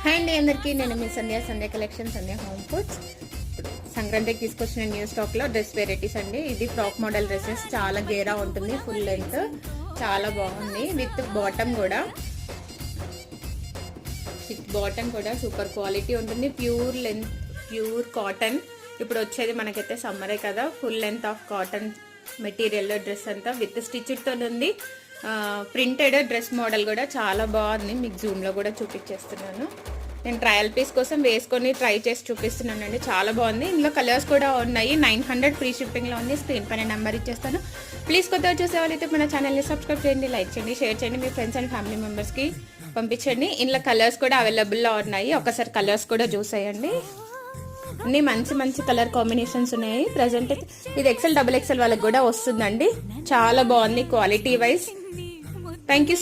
Hi అండి అందరికీ, నేను మీ సంధ్య కలెక్షన్, సంధ్య హోమ్ ఫుడ్స్. సంక్రాంతికి తీసుకొచ్చిన న్యూ స్టాక్ లో డ్రెస్ వెరైటీస్ అండి. ఇది ఫ్రాక్ మోడల్ డ్రెస్సెస్, చాలా గేరా ఉంటుంది, ఫుల్ లెంత్, చాలా బాగుంది. విత్ బాటమ్ కూడా సూపర్ క్వాలిటీ ఉంటుంది. Pure length, pure cotton. ఇప్పుడు వచ్చేది మనకైతే సమ్మరే కదా, full length of cotton material dress అంతా విత్ స్టిచ్డ్తో ఉంది. ప్రింటెడ్ డ్రెస్ మోడల్ కూడా చాలా బాగుంది. మీకు జూమ్లో కూడా చూపించేస్తున్నాను. నేను ట్రయల్ పీస్ కోసం వేసుకొని ట్రై చేసి చూపిస్తున్నానండి, చాలా బాగుంది. ఇందులో కలర్స్ కూడా ఉన్నాయి. 900 ఫ్రీ షిప్పింగ్లో ఉంది. స్క్రీన్ పైన నెంబర్ ఇచ్చేస్తాను. ప్లీజ్ కొత్తగా చూసే వాళ్ళైతే మన ఛానల్ని సబ్స్క్రైబ్ చేయండి, లైక్ చేయండి, షేర్ చేయండి, మీ ఫ్రెండ్స్ అండ్ ఫ్యామిలీ మెంబర్స్కి పంపించండి. ఇందులో కలర్స్ కూడా అవైలబుల్లో ఉన్నాయి. ఒకసారి కలర్స్ కూడా చూసేయండి. అన్ని మంచి మంచి కలర్ కాంబినేషన్స్ ఉన్నాయి. ప్రజెంట్ అయితే ఇది XL, XXL వాళ్ళకి కూడా వస్తుందండి. చాలా బాగుంది క్వాలిటీ వైజ్. Thank you.